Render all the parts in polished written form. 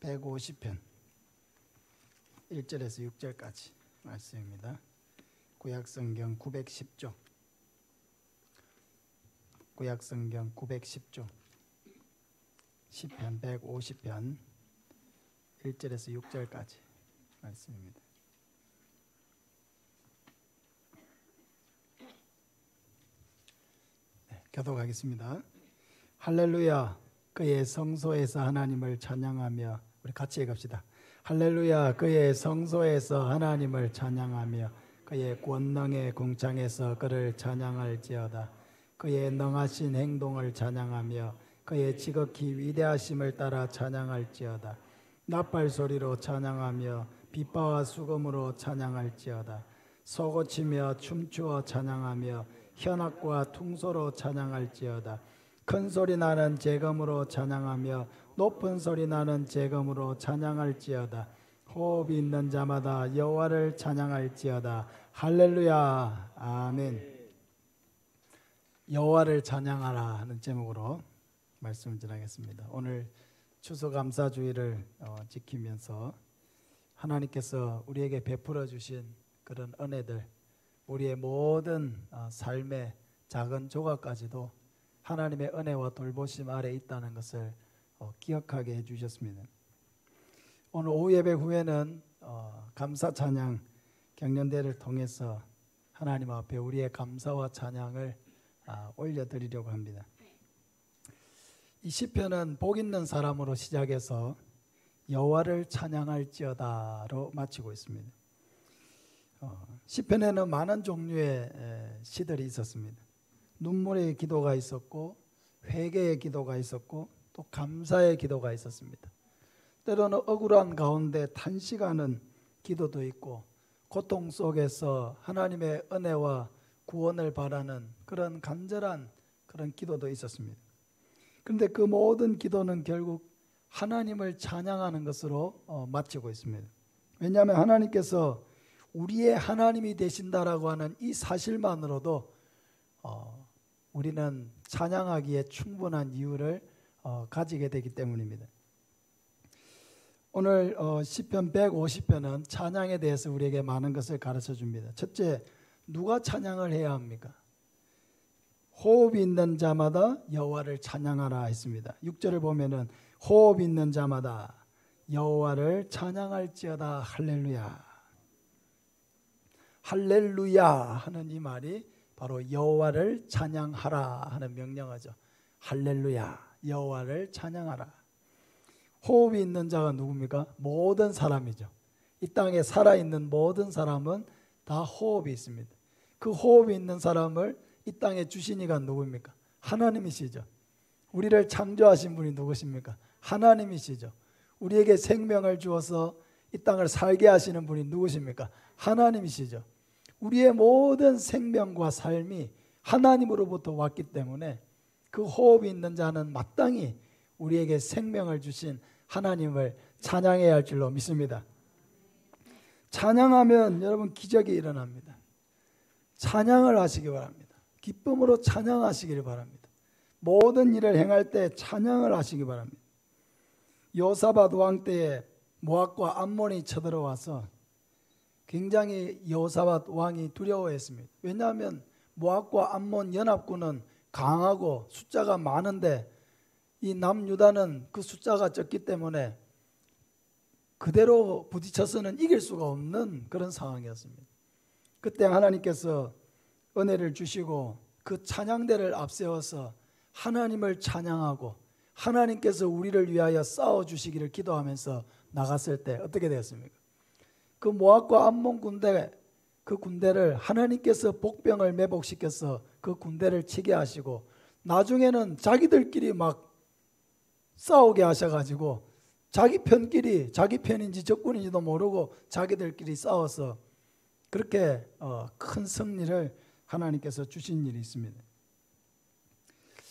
150편 1절에서 6절까지 말씀입니다. 구약성경 910조, 구약성경 910조, 시편 150편 1절에서 6절까지 말씀입니다. 교독하겠습니다. 할렐루야, 그의 성소에서 하나님을 찬양하며, 우리 같이 읽읍시다. 할렐루야, 그의 성소에서 하나님을 찬양하며 그의 권능의 궁창에서 그를 찬양할지어다. 그의 능하신 행동을 찬양하며 그의 지극히 위대하심을 따라 찬양할지어다. 나팔 소리로 찬양하며 빗바와 수금으로 찬양할지어다. 소고치며 춤추어 찬양하며 현악과 퉁소로 찬양할지어다. 큰 소리 나는 제금으로 찬양하며 높은 소리 나는 제금으로 찬양할지어다. 호흡이 있는 자마다 여호와를 찬양할지어다. 할렐루야, 아멘. 여호와를 찬양하라 하는 제목으로 말씀을 전하겠습니다. 오늘 추수감사주의를 지키면서 하나님께서 우리에게 베풀어 주신 그런 은혜들, 우리의 모든 삶의 작은 조각까지도 하나님의 은혜와 돌보심 아래 있다는 것을 기억하게 해주셨습니다. 오늘 오후 예배 후에는 감사 찬양 경연대를 통해서 하나님 앞에 우리의 감사와 찬양을 올려드리려고 합니다. 이 시편은 복 있는 사람으로 시작해서 여호와를 찬양할지어다로 마치고 있습니다. 시편에는 많은 종류의 시들이 있었습니다. 눈물의 기도가 있었고, 회개의 기도가 있었고, 또 감사의 기도가 있었습니다. 때로는 억울한 가운데 탄식하는 기도도 있고, 고통 속에서 하나님의 은혜와 구원을 바라는 그런 간절한 그런 기도도 있었습니다. 그런데 그 모든 기도는 결국 하나님을 찬양하는 것으로 마치고 있습니다. 왜냐하면 하나님께서 우리의 하나님이 되신다라고 하는 이 사실만으로도 우리는 찬양하기에 충분한 이유를 가지게 되기 때문입니다. 오늘 시편 150편은 찬양에 대해서 우리에게 많은 것을 가르쳐 줍니다. 첫째, 누가 찬양을 해야 합니까? 호흡이 있는 자마다 여호와를 찬양하라 했습니다. 6절을 보면은 호흡 있는 자마다 여호와를 찬양할지어다. 할렐루야. 할렐루야 하는 이 말이 바로 여호와를 찬양하라 하는 명령어죠. 할렐루야, 여호와를 찬양하라. 호흡이 있는 자가 누굽니까? 모든 사람이죠. 이 땅에 살아있는 모든 사람은 다 호흡이 있습니다. 그 호흡이 있는 사람을 이 땅에 주신 이가 누구입니까? 하나님이시죠. 우리를 창조하신 분이 누구십니까? 하나님이시죠. 우리에게 생명을 주어서 이 땅을 살게 하시는 분이 누구십니까? 하나님이시죠. 우리의 모든 생명과 삶이 하나님으로부터 왔기 때문에 그 호흡이 있는 자는 마땅히 우리에게 생명을 주신 하나님을 찬양해야 할 줄로 믿습니다. 찬양하면 여러분 기적이 일어납니다. 찬양을 하시기 바랍니다. 기쁨으로 찬양하시기를 바랍니다. 모든 일을 행할 때 찬양을 하시기 바랍니다. 여호사밧 왕 때에 모압과 암몬이 쳐들어와서 굉장히 여호사밧 왕이 두려워했습니다. 왜냐하면 모압과 암몬 연합군은 강하고 숫자가 많은데 이 남유다는 그 숫자가 적기 때문에 그대로 부딪혀서는 이길 수가 없는 그런 상황이었습니다. 그때 하나님께서 은혜를 주시고 그 찬양대를 앞세워서 하나님을 찬양하고 하나님께서 우리를 위하여 싸워주시기를 기도하면서 나갔을 때 어떻게 되었습니까? 그 모압과 암몬 군대, 그 군대를 하나님께서 복병을 매복시켜서 그 군대를 치게 하시고 나중에는 자기들끼리 막 싸우게 하셔가지고 자기 편끼리, 자기 편인지 적군인지도 모르고 자기들끼리 싸워서 그렇게 큰 승리를 하나님께서 주신 일이 있습니다.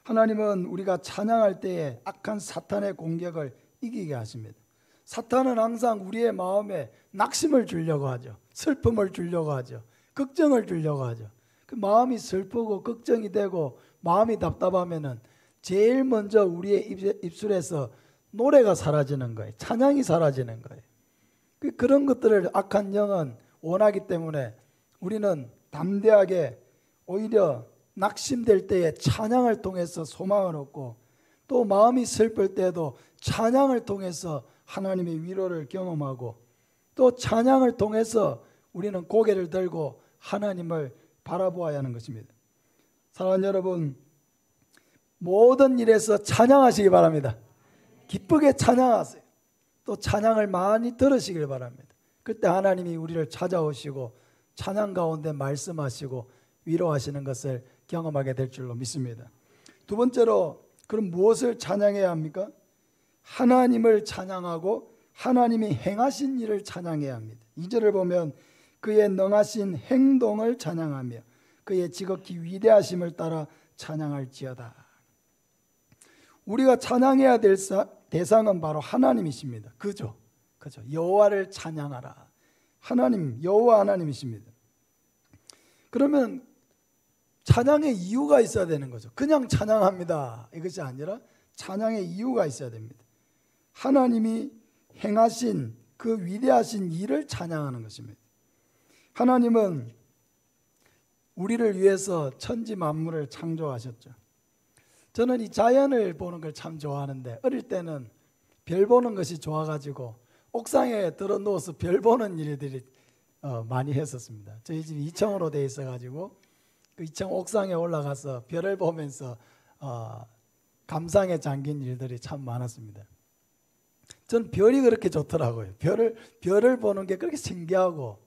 하나님은 우리가 찬양할 때에 악한 사탄의 공격을 이기게 하십니다. 사탄은 항상 우리의 마음에 낙심을 주려고 하죠. 슬픔을 주려고 하죠. 걱정을 주려고 하죠. 그 마음이 슬프고 걱정이 되고 마음이 답답하면은 제일 먼저 우리의 입술에서 노래가 사라지는 거예요. 찬양이 사라지는 거예요. 그런 것들을 악한 영은 원하기 때문에 우리는 담대하게 오히려 낙심될 때에 찬양을 통해서 소망을 얻고, 또 마음이 슬플 때에도 찬양을 통해서 하나님의 위로를 경험하고, 또 찬양을 통해서 우리는 고개를 들고 하나님을 바라보아야 하는 것입니다. 사랑하는 여러분, 모든 일에서 찬양하시기 바랍니다. 기쁘게 찬양하세요. 또 찬양을 많이 들으시길 바랍니다. 그때 하나님이 우리를 찾아오시고 찬양 가운데 말씀하시고 위로하시는 것을 경험하게 될 줄로 믿습니다. 두 번째로, 그럼 무엇을 찬양해야 합니까? 하나님을 찬양하고 하나님이 행하신 일을 찬양해야 합니다. 2절을 보면 그의 능하신 행동을 찬양하며 그의 지극히 위대하심을 따라 찬양할지어다. 우리가 찬양해야 될 대상은 바로 하나님이십니다. 그죠? 여호와를 찬양하라. 하나님, 여호와 하나님이십니다. 그러면 찬양의 이유가 있어야 되는 거죠. 그냥 찬양합니다, 이것이 아니라 찬양의 이유가 있어야 됩니다. 하나님이 행하신 그 위대하신 일을 찬양하는 것입니다. 하나님은 우리를 위해서 천지 만물을 창조하셨죠. 저는 이 자연을 보는 걸 참 좋아하는데, 어릴 때는 별 보는 것이 좋아가지고 옥상에 들어 누워서 별 보는 일들이 많이 했었습니다. 저희 집이 2층으로 돼 있어가지고 그 2층 옥상에 올라가서 별을 보면서 감상에 잠긴 일들이 참 많았습니다. 전 별이 그렇게 좋더라고요. 별을 보는 게 그렇게 신기하고,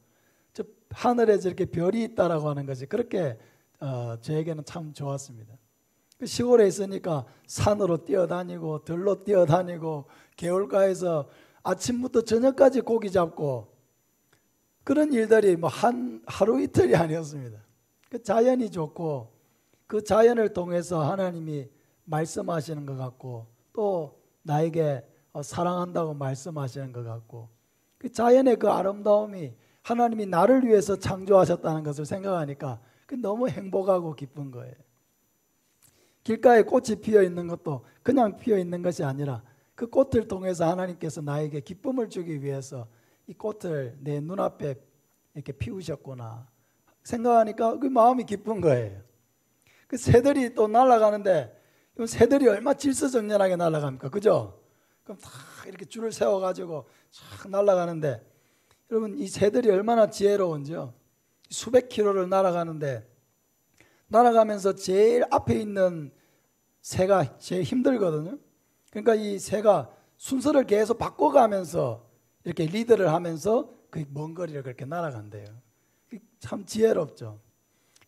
저 하늘에 저렇게 별이 있다라고 하는 것이 그렇게 저에게는 참 좋았습니다. 시골에 있으니까 산으로 뛰어다니고 들로 뛰어다니고 개울가에서 아침부터 저녁까지 고기 잡고, 그런 일들이 뭐 하루 이틀이 아니었습니다. 그 자연이 좋고, 그 자연을 통해서 하나님이 말씀하시는 것 같고, 또 나에게 사랑한다고 말씀하시는 것 같고, 그 자연의 그 아름다움이 하나님이 나를 위해서 창조하셨다는 것을 생각하니까 너무 행복하고 기쁜 거예요. 길가에 꽃이 피어 있는 것도 그냥 피어 있는 것이 아니라 그 꽃을 통해서 하나님께서 나에게 기쁨을 주기 위해서 이 꽃을 내 눈앞에 이렇게 피우셨구나 생각하니까 그 마음이 기쁜 거예요. 그 새들이 또 날아가는데, 새들이 얼마나 질서정연하게 날아갑니까? 그죠? 그럼 다 이렇게 줄을 세워가지고 쫙 날아가는데, 여러분 이 새들이 얼마나 지혜로운지요. 수백 킬로를 날아가는데, 날아가면서 제일 앞에 있는 새가 제일 힘들거든요. 그러니까 이 새가 순서를 계속 바꿔가면서 이렇게 리드를 하면서 그 먼 거리를 그렇게 날아간대요. 참 지혜롭죠.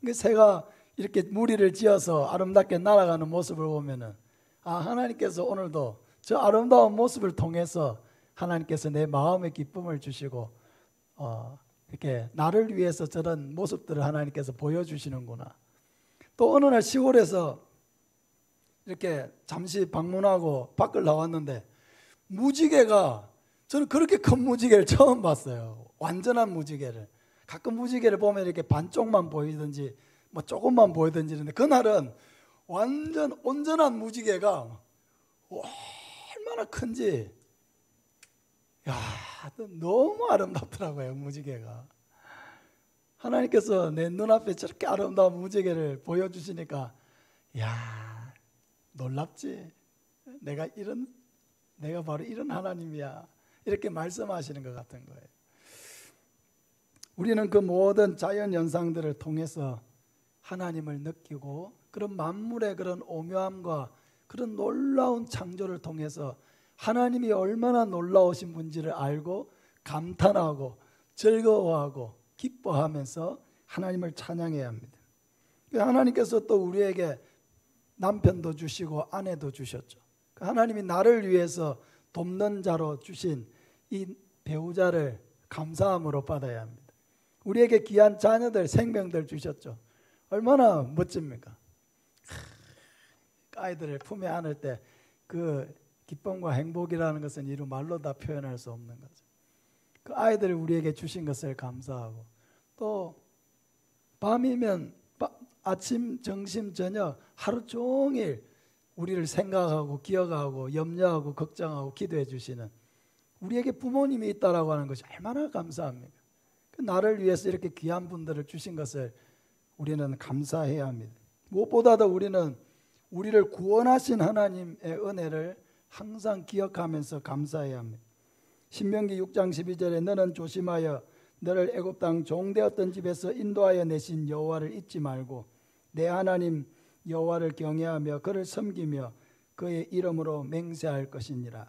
그 새가 이렇게 무리를 지어서 아름답게 날아가는 모습을 보면은, 하나님께서 오늘도 저 아름다운 모습을 통해서 하나님께서 내 마음에 기쁨을 주시고 이렇게 나를 위해서 저런 모습들을 하나님께서 보여주시는구나. 또 어느 날 시골에서 이렇게 잠시 방문하고 밖을 나왔는데, 무지개가, 저는 그렇게 큰 무지개를 처음 봤어요. 완전한 무지개를. 가끔 무지개를 보면 이렇게 반쪽만 보이든지 뭐 조금만 보이든지 하는데, 그날은 완전 온전한 무지개가 얼마나 큰지, 너무 아름답더라고요. 무지개가. 하나님께서 내 눈앞에 저렇게 아름다운 무지개를 보여주시니까, 놀랍지. 내가 바로 이런 하나님이야, 이렇게 말씀하시는 것 같은 거예요. 우리는 그 모든 자연 현상들을 통해서 하나님을 느끼고, 그런 만물의 그런 오묘함과 그런 놀라운 창조를 통해서 하나님이 얼마나 놀라우신 분지를 알고 감탄하고 즐거워하고 기뻐하면서 하나님을 찬양해야 합니다. 하나님께서 또 우리에게 남편도 주시고 아내도 주셨죠. 하나님이 나를 위해서 돕는 자로 주신 이 배우자를 감사함으로 받아야 합니다. 우리에게 귀한 자녀들, 생명들 주셨죠. 얼마나 멋집니까? 아이들을 품에 안을 때 그 기쁨과 행복이라는 것은 이루 말로 다 표현할 수 없는 거죠. 그 아이들을 우리에게 주신 것을 감사하고, 또 밤이면 아침, 점심, 저녁 하루 종일 우리를 생각하고 기억하고 염려하고 걱정하고 기도해 주시는 우리에게 부모님이 있다라고 하는 것이 얼마나 감사합니까? 나를 위해서 이렇게 귀한 분들을 주신 것을 우리는 감사해야 합니다. 무엇보다도 우리는 우리를 구원하신 하나님의 은혜를 항상 기억하면서 감사해야 합니다. 신명기 6장 12절에 너는 조심하여 너를 애굽 땅 종되었던 집에서 인도하여 내신 여호와를 잊지 말고 내 하나님 여호와를 경외하며 그를 섬기며 그의 이름으로 맹세할 것이니라.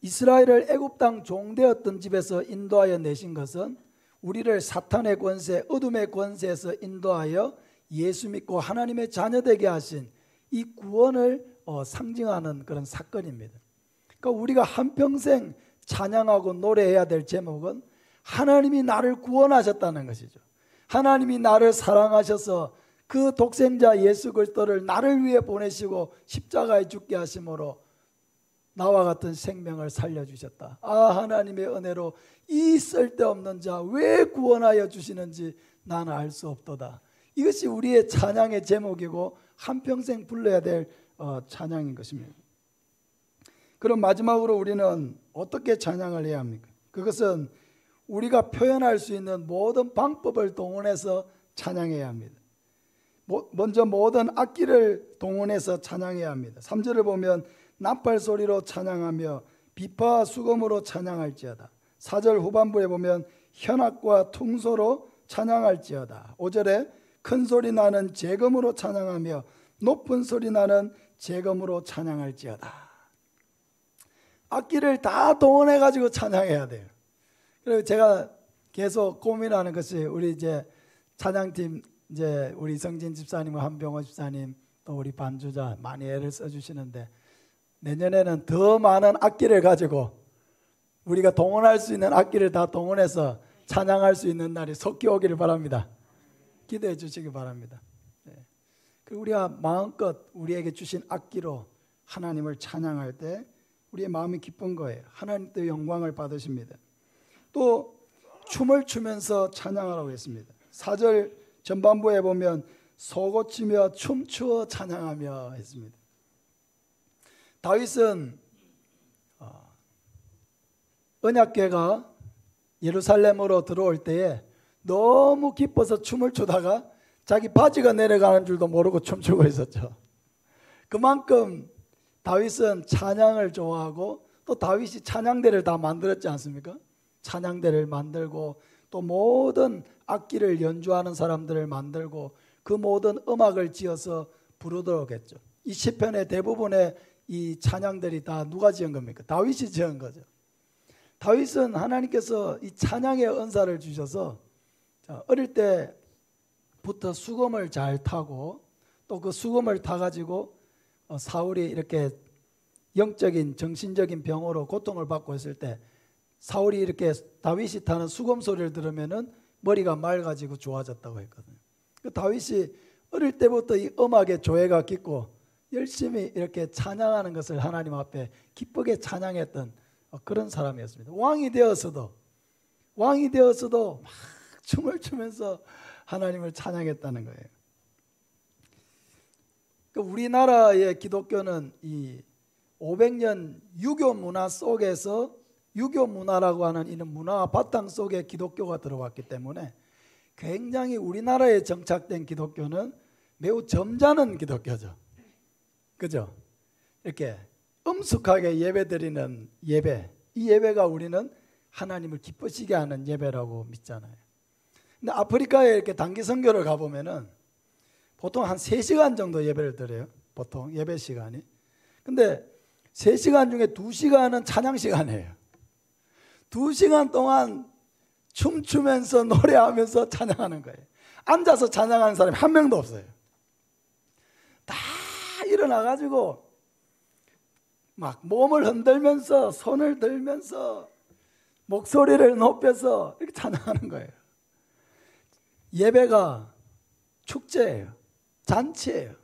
이스라엘을 애굽 땅 종되었던 집에서 인도하여 내신 것은 우리를 사탄의 권세, 어둠의 권세에서 인도하여 예수 믿고 하나님의 자녀 되게 하신 이 구원을 상징하는 그런 사건입니다. 그러니까 우리가 한평생 찬양하고 노래해야 될 제목은 하나님이 나를 구원하셨다는 것이죠. 하나님이 나를 사랑하셔서 그 독생자 예수 그리스도를 나를 위해 보내시고 십자가에 죽게 하심으로 나와 같은 생명을 살려주셨다. 아, 하나님의 은혜로 이 쓸데없는 자 왜 구원하여 주시는지 나는 알 수 없도다. 이것이 우리의 찬양의 제목이고 한평생 불러야 될 찬양인 것입니다. 그럼 마지막으로 우리는 어떻게 찬양을 해야 합니까? 그것은 우리가 표현할 수 있는 모든 방법을 동원해서 찬양해야 합니다. 먼저 모든 악기를 동원해서 찬양해야 합니다. 3절을 보면 나팔 소리로 찬양하며 비파와 수금으로 찬양할지어다. 4절 후반부에 보면 현악과 퉁소로 찬양할지어다. 5절에 큰 소리 나는 재금으로 찬양하며 높은 소리 나는 재금으로 찬양할지어다. 악기를 다 동원해 가지고 찬양해야 돼요. 그리고 제가 계속 고민하는 것이 우리 이제 찬양팀 이제 우리 성진 집사님과 한병호 집사님 또 우리 반주자 많이 애를 써주시는데 내년에는 더 많은 악기를 가지고 우리가 동원할 수 있는 악기를 다 동원해서 찬양할 수 있는 날이 속히 오기를 바랍니다. 기대해 주시기 바랍니다. 네. 그리고 우리가 마음껏 우리에게 주신 악기로 하나님을 찬양할 때 우리의 마음이 기쁜 거예요. 하나님도 영광을 받으십니다. 또 춤을 추면서 찬양하라고 했습니다. 4절 전반부에 보면 소고치며 춤추어 찬양하며 했습니다. 다윗은 언약궤가 예루살렘으로 들어올 때에 너무 기뻐서 춤을 추다가 자기 바지가 내려가는 줄도 모르고 춤추고 있었죠. 그만큼 다윗은 찬양을 좋아하고 또 다윗이 찬양대를 다 만들었지 않습니까? 찬양대를 만들고 또 모든 악기를 연주하는 사람들을 만들고 그 모든 음악을 지어서 부르도록 했죠. 이 시편의 대부분의 이 찬양들이 다 누가 지은 겁니까? 다윗이 지은 거죠. 다윗은 하나님께서 이 찬양의 은사를 주셔서 어릴 때부터 수금을 잘 타고 또 그 수금을 타가지고 사울이 이렇게 영적인 정신적인 병으로 고통을 받고 있을 때 사울이 이렇게 다윗이 타는 수금 소리를 들으면은 머리가 맑아지고 좋아졌다고 했거든요. 그 다윗이 어릴 때부터 이 음악에 조예가 깊고 열심히 이렇게 찬양하는 것을 하나님 앞에 기쁘게 찬양했던 그런 사람이었습니다. 왕이 되어서도 막 춤을 추면서 하나님을 찬양했다는 거예요. 우리나라의 기독교는 이 500년 유교 문화 속에서 유교 문화라고 하는 이런 문화 바탕 속에 기독교가 들어왔기 때문에 굉장히 우리나라에 정착된 기독교는 매우 점잖은 기독교죠. 그죠? 이렇게 엄숙하게 예배드리는 예배, 이 예배가 우리는 하나님을 기쁘시게 하는 예배라고 믿잖아요. 근데 아프리카에 이렇게 단기 선교를 가보면은 보통 한 3시간 정도 예배를 드려요. 보통 예배 시간이. 근데 3시간 중에 2시간은 찬양 시간이에요. 2시간 동안 춤추면서 노래하면서 찬양하는 거예요. 앉아서 찬양하는 사람이 한 명도 없어요. 다 일어나가지고 막 몸을 흔들면서 손을 들면서 목소리를 높여서 이렇게 찬양하는 거예요. 예배가 축제예요. 잔치예요.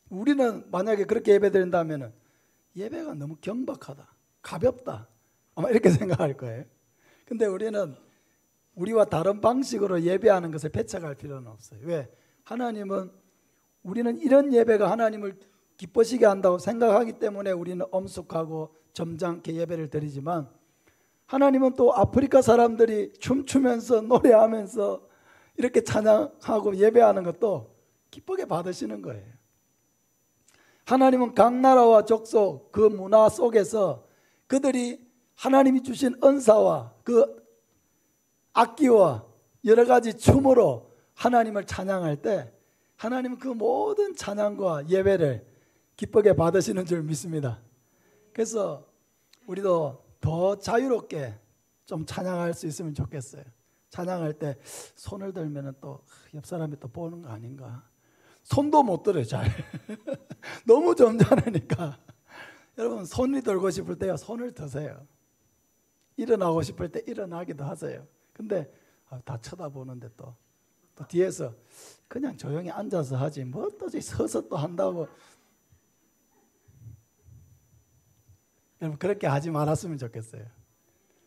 우리는 만약에 그렇게 예배 드린다면 예배가 너무 경박하다, 가볍다 아마 이렇게 생각할 거예요. 근데 우리는 우리와 다른 방식으로 예배하는 것을 배척할 필요는 없어요. 왜? 하나님은 우리는 이런 예배가 하나님을 기뻐시게 한다고 생각하기 때문에 우리는 엄숙하고 점잖게 예배를 드리지만, 하나님은 또 아프리카 사람들이 춤추면서 노래하면서 이렇게 찬양하고 예배하는 것도 기쁘게 받으시는 거예요. 하나님은 각 나라와 족속 그 문화 속에서 그들이 하나님이 주신 은사와 그 악기와 여러 가지 춤으로 하나님을 찬양할 때, 하나님은 그 모든 찬양과 예배를 기쁘게 받으시는 줄 믿습니다. 그래서 우리도 더 자유롭게 좀 찬양할 수 있으면 좋겠어요. 찬양할 때 손을 들면 또 옆 사람이 또 보는 거 아닌가. 손도 못 들어요, 잘. 너무 점잖으니까. 여러분, 손이 들고 싶을 때요, 손을 드세요. 일어나고 싶을 때 일어나기도 하세요. 근데 다 쳐다보는데 또 뒤에서 그냥 조용히 앉아서 하지 뭐 또 서서 또 한다고. 여러분, 그렇게 하지 말았으면 좋겠어요.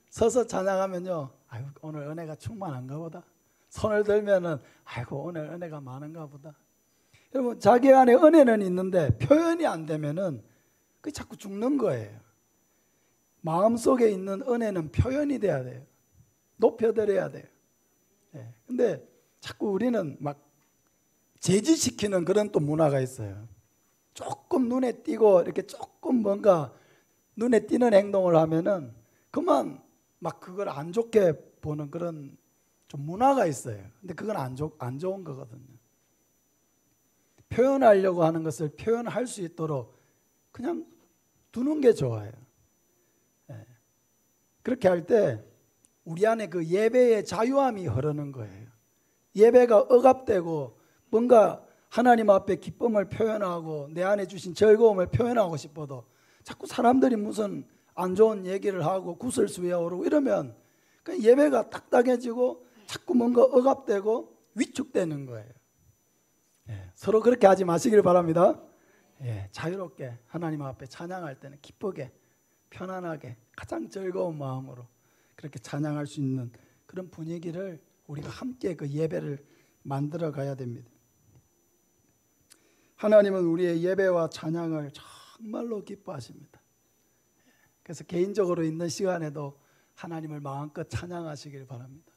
서서 찬양하면요, 아이고 오늘 은혜가 충만한가 보다. 손을 들면은 아이고 오늘 은혜가 많은가 보다. 여러분, 자기 안에 은혜는 있는데 표현이 안 되면은 그게 자꾸 죽는 거예요. 마음속에 있는 은혜는 표현이 돼야 돼요. 높여드려야 돼요. 근데 자꾸 우리는 막 제지시키는 그런 또 문화가 있어요. 조금 눈에 띄고 이렇게 조금 뭔가 눈에 띄는 행동을 하면은 그만 막 그걸 안 좋게 보는 그런 좀 문화가 있어요. 근데 그건 안 좋은 거거든요. 표현하려고 하는 것을 표현할 수 있도록 그냥 두는 게 좋아요. 그렇게 할 때 우리 안에 그 예배의 자유함이 흐르는 거예요. 예배가 억압되고 뭔가 하나님 앞에 기쁨을 표현하고 내 안에 주신 즐거움을 표현하고 싶어도 자꾸 사람들이 무슨 안 좋은 얘기를 하고 구설수에 오르고 이러면 그 예배가 딱딱해지고 자꾸 뭔가 억압되고 위축되는 거예요. 서로 그렇게 하지 마시길 바랍니다. 자유롭게 하나님 앞에 찬양할 때는 기쁘게 편안하게 가장 즐거운 마음으로 그렇게 찬양할 수 있는 그런 분위기를 우리가 함께 그 예배를 만들어 가야 됩니다. 하나님은 우리의 예배와 찬양을 정말로 기뻐하십니다. 그래서 개인적으로 있는 시간에도 하나님을 마음껏 찬양하시길 바랍니다.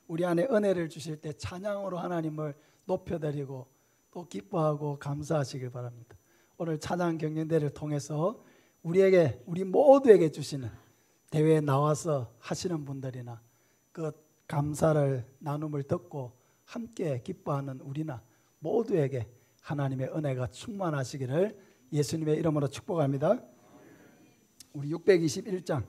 우리 안에 은혜를 주실 때 찬양으로 하나님을 높여드리고 또 기뻐하고 감사하시길 바랍니다. 오늘 찬양 경연대를 통해서 우리 모두에게 주시는 대회에 나와서 하시는 분들이나 그 감사를 나눔을 듣고 함께 기뻐하는 우리나 모두에게 하나님의 은혜가 충만하시기를 예수님의 이름으로 축복합니다. 우리 621장